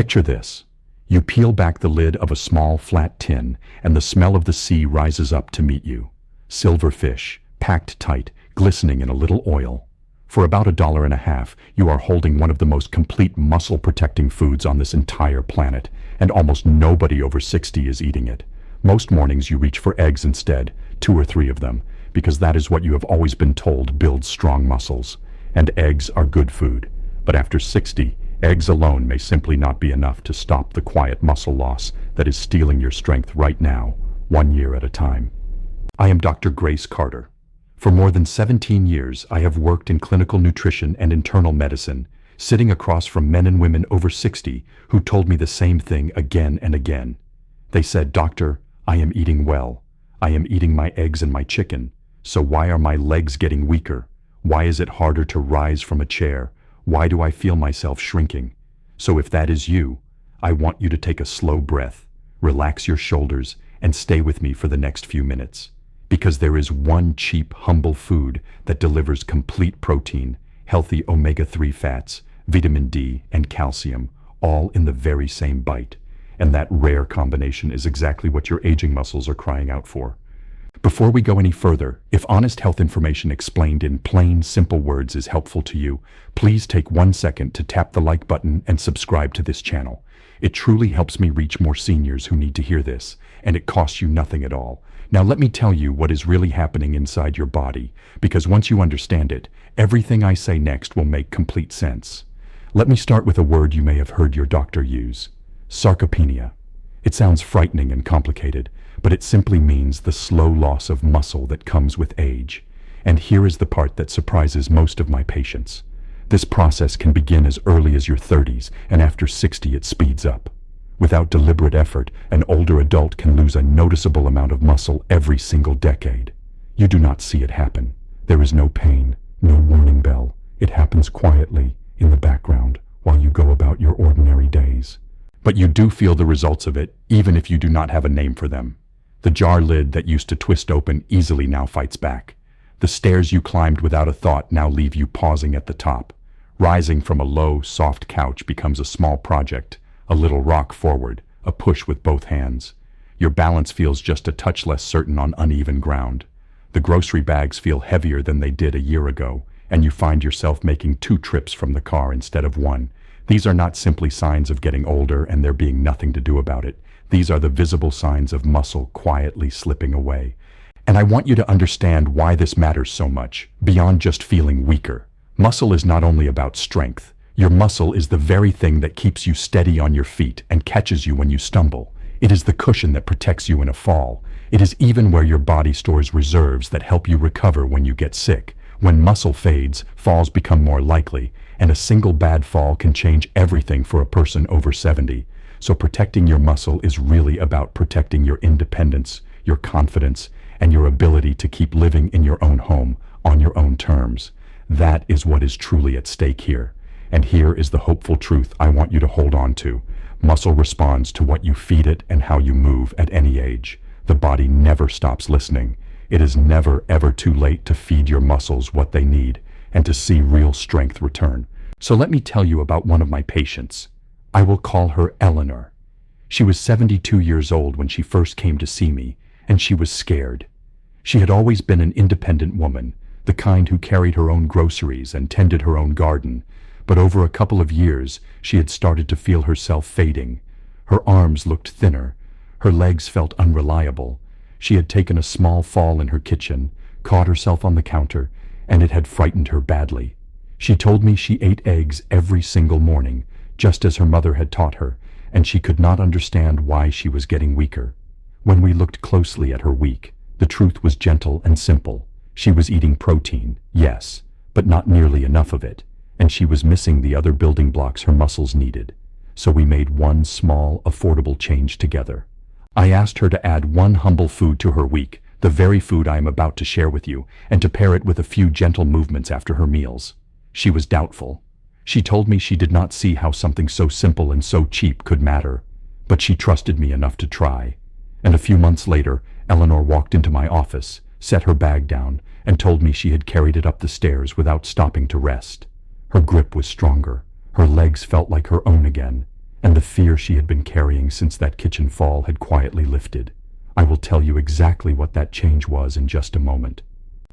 Picture this. You peel back the lid of a small, flat tin, and the smell of the sea rises up to meet you. Silver fish, packed tight, glistening in a little oil. For about $1.50, you are holding one of the most complete muscle-protecting foods on this entire planet, and almost nobody over 60 is eating it. Most mornings you reach for eggs instead, 2 or 3 of them, because that is what you have always been told builds strong muscles. And eggs are good food. But after 60, eggs alone may simply not be enough to stop the quiet muscle loss that is stealing your strength right now, 1 year at a time. I am Dr. Grace Carter. For more than 17 years, I have worked in clinical nutrition and internal medicine, sitting across from men and women over 60 who told me the same thing again and again. They said, "Doctor, I am eating well. I am eating my eggs and my chicken. So why are my legs getting weaker? Why is it harder to rise from a chair? Why do I feel myself shrinking?" So if that is you, I want you to take a slow breath, relax your shoulders, and stay with me for the next few minutes. Because there is one cheap, humble food that delivers complete protein, healthy omega-3 fats, vitamin D, and calcium, all in the very same bite. And that rare combination is exactly what your aging muscles are crying out for. Before we go any further, if honest health information explained in plain, simple words is helpful to you, please take 1 second to tap the like button and subscribe to this channel. It truly helps me reach more seniors who need to hear this, and it costs you nothing at all. Now let me tell you what is really happening inside your body, because once you understand it, everything I say next will make complete sense. Let me start with a word you may have heard your doctor use: sarcopenia. It sounds frightening and complicated, but it simply means the slow loss of muscle that comes with age. And here is the part that surprises most of my patients. This process can begin as early as your 30s, and after 60 it speeds up. Without deliberate effort, an older adult can lose a noticeable amount of muscle every single decade. You do not see it happen. There is no pain, no warning bell. It happens quietly, in the background, while you go about your ordinary days. But you do feel the results of it, even if you do not have a name for them. The jar lid that used to twist open easily now fights back. The stairs you climbed without a thought now leave you pausing at the top. Rising from a low, soft couch becomes a small project, a little rock forward, a push with both hands. Your balance feels just a touch less certain on uneven ground. The grocery bags feel heavier than they did a year ago, and you find yourself making 2 trips from the car instead of 1. These are not simply signs of getting older and there being nothing to do about it. These are the visible signs of muscle quietly slipping away. And I want you to understand why this matters so much, beyond just feeling weaker. Muscle is not only about strength. Your muscle is the very thing that keeps you steady on your feet and catches you when you stumble. It is the cushion that protects you in a fall. It is even where your body stores reserves that help you recover when you get sick. When muscle fades, falls become more likely, and a single bad fall can change everything for a person over 70. So protecting your muscle is really about protecting your independence, your confidence, and your ability to keep living in your own home, on your own terms. That is what is truly at stake here. And here is the hopeful truth I want you to hold on to. Muscle responds to what you feed it and how you move at any age. The body never stops listening. It is never ever too late to feed your muscles what they need and to see real strength return. So let me tell you about one of my patients. I will call her Eleanor. She was 72 years old when she first came to see me, and she was scared. She had always been an independent woman, the kind who carried her own groceries and tended her own garden. But over a couple of years, she had started to feel herself fading. Her arms looked thinner. Her legs felt unreliable. She had taken a small fall in her kitchen, caught herself on the counter, and it had frightened her badly. She told me she ate eggs every single morning, just as her mother had taught her, and she could not understand why she was getting weaker. When we looked closely at her week, the truth was gentle and simple. She was eating protein, yes, but not nearly enough of it, and she was missing the other building blocks her muscles needed. So we made one small, affordable change together. I asked her to add one humble food to her week, the very food I am about to share with you, and to pair it with a few gentle movements after her meals. She was doubtful. She told me she did not see how something so simple and so cheap could matter, but she trusted me enough to try. And a few months later, Eleanor walked into my office, set her bag down, and told me she had carried it up the stairs without stopping to rest. Her grip was stronger. Her legs felt like her own again. and the fear she had been carrying since that kitchen fall had quietly lifted. I will tell you exactly what that change was in just a moment.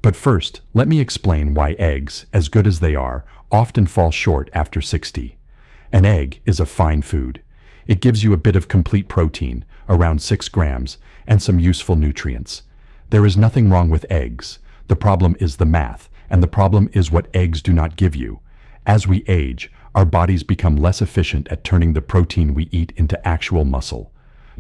But first, let me explain why eggs, as good as they are, often fall short after 60. An egg is a fine food. It gives you a bit of complete protein, around 6 grams, and some useful nutrients. There is nothing wrong with eggs. The problem is the math, and the problem is what eggs do not give you. As we age, our bodies become less efficient at turning the protein we eat into actual muscle.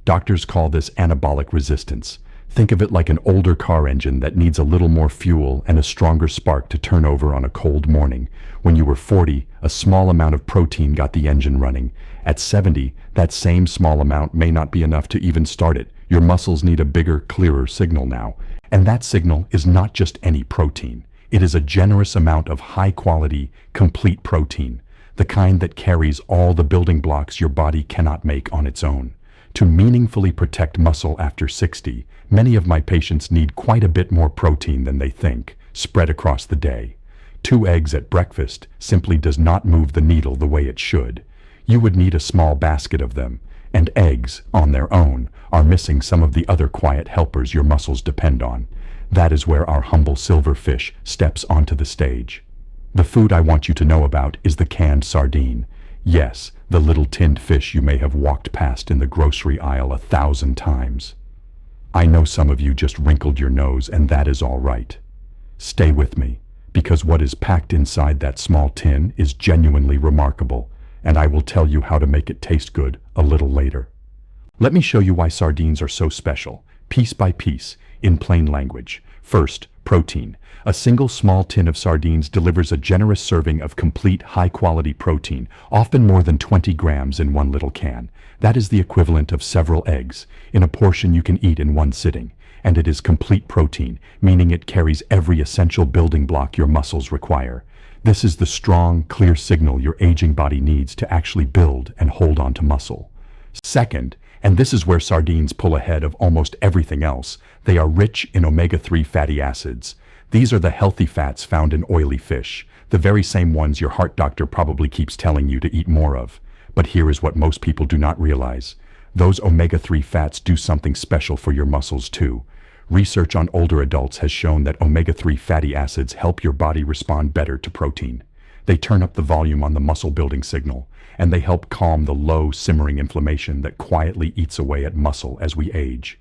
Doctors call this anabolic resistance. Think of it like an older car engine that needs a little more fuel and a stronger spark to turn over on a cold morning. When you were 40, a small amount of protein got the engine running. At 70, that same small amount may not be enough to even start it. Your muscles need a bigger, clearer signal now. And that signal is not just any protein. It is a generous amount of high-quality, complete protein, the kind that carries all the building blocks your body cannot make on its own. To meaningfully protect muscle after 60, many of my patients need quite a bit more protein than they think, spread across the day. 2 eggs at breakfast simply does not move the needle the way it should. You would need a small basket of them, and eggs, on their own, are missing some of the other quiet helpers your muscles depend on. That is where our humble silverfish steps onto the stage. The food I want you to know about is the canned sardine. Yes, the little tinned fish you may have walked past in the grocery aisle 1,000 times. I know some of you just wrinkled your nose, and that is all right. Stay with me, because what is packed inside that small tin is genuinely remarkable, and I will tell you how to make it taste good a little later. Let me show you why sardines are so special, piece by piece, in plain language. First, protein. A single small tin of sardines delivers a generous serving of complete, high-quality protein, often more than 20 grams in one little can. That is the equivalent of several eggs, in a portion you can eat in one sitting. And it is complete protein, meaning it carries every essential building block your muscles require. This is the strong, clear signal your aging body needs to actually build and hold on to muscle. Second, and this is where sardines pull ahead of almost everything else, they are rich in omega-3 fatty acids. These are the healthy fats found in oily fish, the very same ones your heart doctor probably keeps telling you to eat more of. But here is what most people do not realize. Those omega-3 fats do something special for your muscles too. Research on older adults has shown that omega-3 fatty acids help your body respond better to protein. They turn up the volume on the muscle-building signal, and they help calm the low, simmering inflammation that quietly eats away at muscle as we age.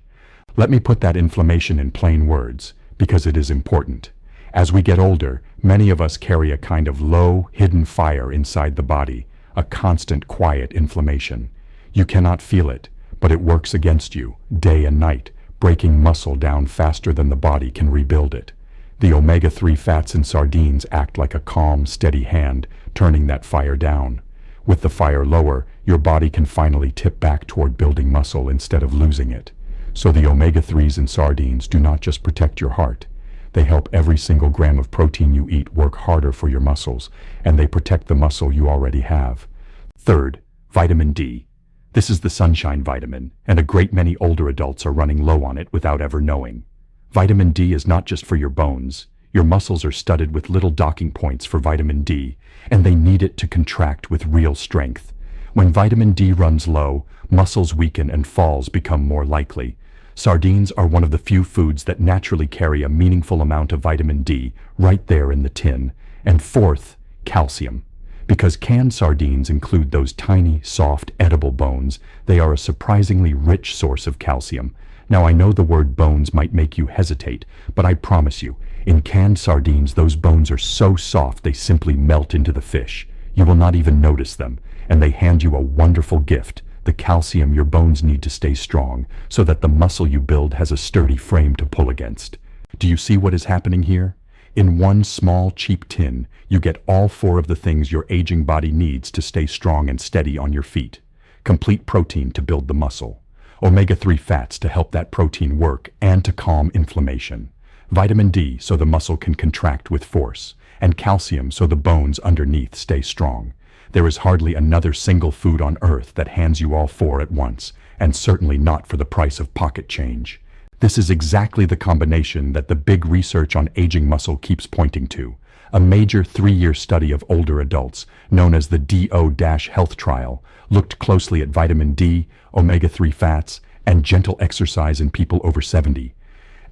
Let me put that inflammation in plain words, because it is important. As we get older, many of us carry a kind of low, hidden fire inside the body, a constant, quiet inflammation. You cannot feel it, but it works against you, day and night, breaking muscle down faster than the body can rebuild it. The omega-3 fats in sardines act like a calm, steady hand, turning that fire down. With the fire lower, your body can finally tip back toward building muscle instead of losing it. So the omega-3s in sardines do not just protect your heart. They help every single gram of protein you eat work harder for your muscles, and they protect the muscle you already have. Third, vitamin D. This is the sunshine vitamin, and a great many older adults are running low on it without ever knowing. Vitamin D is not just for your bones. Your muscles are studded with little docking points for vitamin D, and they need it to contract with real strength. When vitamin D runs low, muscles weaken and falls become more likely. Sardines are one of the few foods that naturally carry a meaningful amount of vitamin D right there in the tin. And fourth, calcium. Because canned sardines include those tiny, soft, edible bones, they are a surprisingly rich source of calcium. Now I know the word bones might make you hesitate, but I promise you, in canned sardines those bones are so soft they simply melt into the fish. You will not even notice them, and they hand you a wonderful gift, the calcium your bones need to stay strong, so that the muscle you build has a sturdy frame to pull against. Do you see what is happening here? In one small, cheap tin, you get all 4 of the things your aging body needs to stay strong and steady on your feet. Complete protein to build the muscle. Omega-3 fats to help that protein work and to calm inflammation. Vitamin D so the muscle can contract with force. And calcium so the bones underneath stay strong. There is hardly another single food on earth that hands you all 4 at once, and certainly not for the price of pocket change. This is exactly the combination that the big research on aging muscle keeps pointing to. A major 3-year study of older adults, known as the DO-Health Trial, looked closely at vitamin D, omega-3 fats, and gentle exercise in people over 70.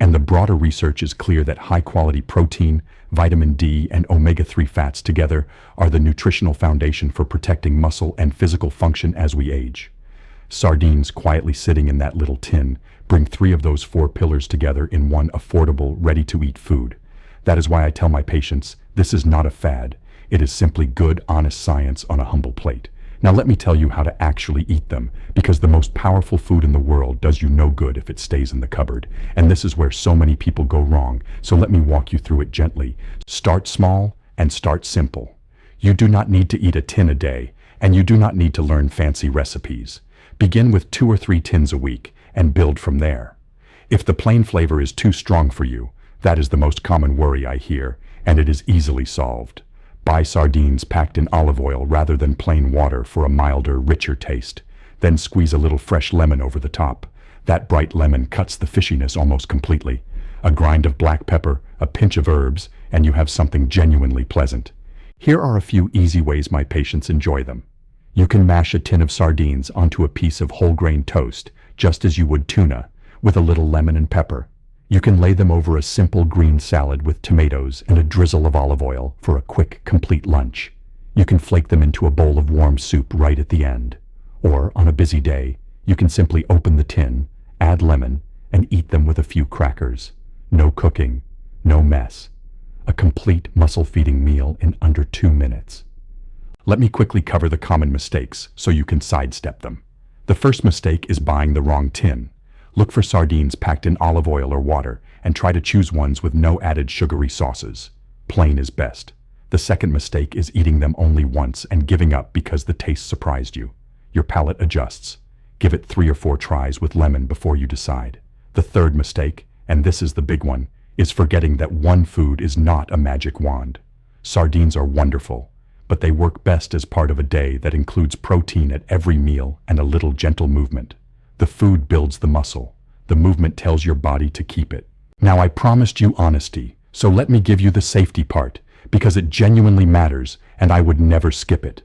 And the broader research is clear that high-quality protein, vitamin D, and omega-3 fats together are the nutritional foundation for protecting muscle and physical function as we age. Sardines, quietly sitting in that little tin, bring 3 of those 4 pillars together in one affordable, ready-to-eat food. That is why I tell my patients, this is not a fad. It is simply good, honest science on a humble plate. Now let me tell you how to actually eat them, because the most powerful food in the world does you no good if it stays in the cupboard. And this is where so many people go wrong, so let me walk you through it gently. Start small and start simple. You do not need to eat a tin a day, and you do not need to learn fancy recipes. Begin with 2 or 3 tins a week, and build from there. If the plain flavor is too strong for you, that is the most common worry I hear, and it is easily solved. Buy sardines packed in olive oil rather than plain water for a milder, richer taste. Then squeeze a little fresh lemon over the top. That bright lemon cuts the fishiness almost completely. A grind of black pepper, a pinch of herbs, and you have something genuinely pleasant. Here are a few easy ways my patients enjoy them. You can mash a tin of sardines onto a piece of whole grain toast, just as you would tuna, with a little lemon and pepper. You can lay them over a simple green salad with tomatoes and a drizzle of olive oil for a quick, complete lunch. You can flake them into a bowl of warm soup right at the end. Or, on a busy day, you can simply open the tin, add lemon, and eat them with a few crackers. No cooking, no mess. A complete muscle-feeding meal in under 2 minutes. Let me quickly cover the common mistakes so you can sidestep them. The first mistake is buying the wrong tin. Look for sardines packed in olive oil or water, and try to choose ones with no added sugary sauces. Plain is best. The second mistake is eating them only once and giving up because the taste surprised you. Your palate adjusts. Give it 3 or 4 tries with lemon before you decide. The third mistake, and this is the big one, is forgetting that one food is not a magic wand. Sardines are wonderful, but they work best as part of a day that includes protein at every meal and a little gentle movement. The food builds the muscle. The movement tells your body to keep it. Now I promised you honesty, so let me give you the safety part, because it genuinely matters, and I would never skip it.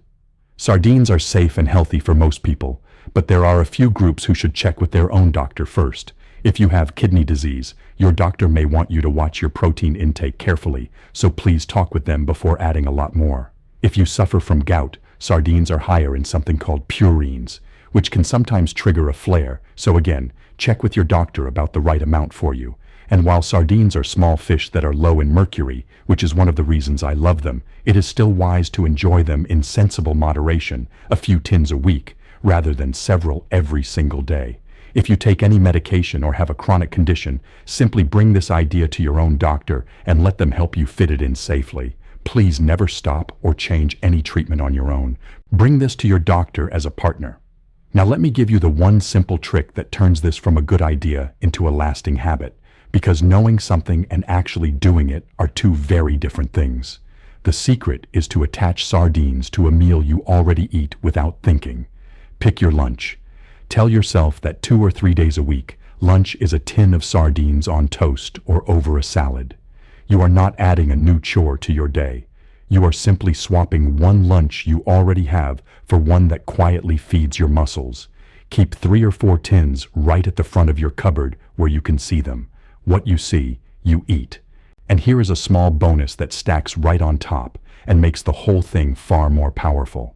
Sardines are safe and healthy for most people, but there are a few groups who should check with their own doctor first. If you have kidney disease, your doctor may want you to watch your protein intake carefully, so please talk with them before adding a lot more. If you suffer from gout, sardines are higher in something called purines, which can sometimes trigger a flare, so again, check with your doctor about the right amount for you. And while sardines are small fish that are low in mercury, which is one of the reasons I love them, it is still wise to enjoy them in sensible moderation, a few tins a week, rather than several every single day. If you take any medication or have a chronic condition, simply bring this idea to your own doctor and let them help you fit it in safely. Please never stop or change any treatment on your own. Bring this to your doctor as a partner. Now let me give you the one simple trick that turns this from a good idea into a lasting habit, because knowing something and actually doing it are 2 very different things. The secret is to attach sardines to a meal you already eat without thinking. Pick your lunch. Tell yourself that 2 or 3 days a week, lunch is a tin of sardines on toast or over a salad. You are not adding a new chore to your day. You are simply swapping one lunch you already have for one that quietly feeds your muscles. Keep 3 or 4 tins right at the front of your cupboard where you can see them. What you see, you eat. And here is a small bonus that stacks right on top and makes the whole thing far more powerful.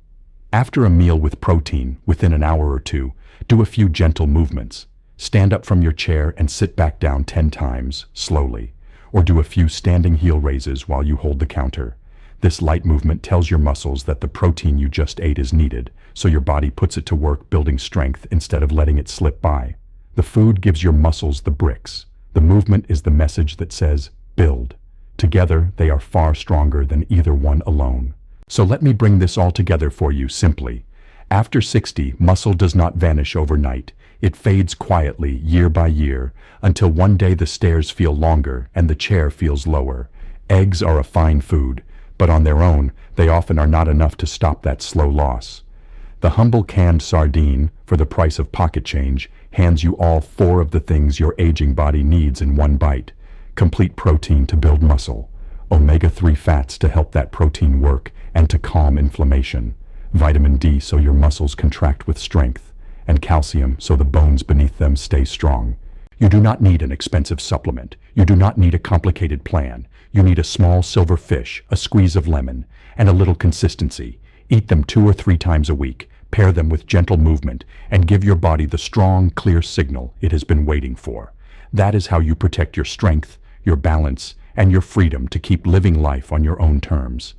After a meal with protein, within an hour or 2, do a few gentle movements. Stand up from your chair and sit back down 10 times, slowly. Or do a few standing heel raises while you hold the counter. This light movement tells your muscles that the protein you just ate is needed, so your body puts it to work building strength instead of letting it slip by. The food gives your muscles the bricks. The movement is the message that says, build. Together, they are far stronger than either one alone. So let me bring this all together for you simply. After 60, muscle does not vanish overnight. It fades quietly, year by year, until one day the stairs feel longer and the chair feels lower. Eggs are a fine food, but on their own, they often are not enough to stop that slow loss. The humble canned sardine, for the price of pocket change, hands you all 4 of the things your aging body needs in one bite. Complete protein to build muscle, Omega-3 fats to help that protein work and to calm inflammation. Vitamin D so your muscles contract with strength. And calcium so the bones beneath them stay strong. You do not need an expensive supplement. You do not need a complicated plan. You need a small silver fish, a squeeze of lemon, and a little consistency. Eat them 2 or 3 times a week. Pair them with gentle movement and give your body the strong, clear signal it has been waiting for. That is how you protect your strength, your balance, and your freedom to keep living life on your own terms.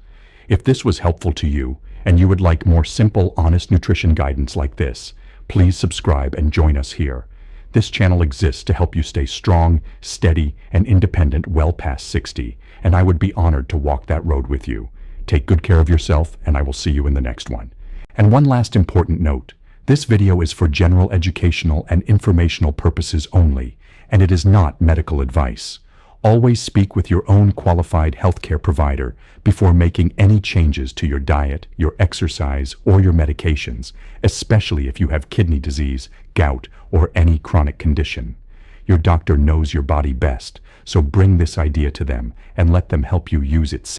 If this was helpful to you, and you would like more simple, honest nutrition guidance like this, please subscribe and join us here. This channel exists to help you stay strong, steady, and independent well past 60, and I would be honored to walk that road with you. Take good care of yourself, and I will see you in the next one. And one last important note, this video is for general educational and informational purposes only, and it is not medical advice. Always speak with your own qualified healthcare provider before making any changes to your diet, your exercise, or your medications, especially if you have kidney disease, gout, or any chronic condition. Your doctor knows your body best, so bring this idea to them and let them help you use it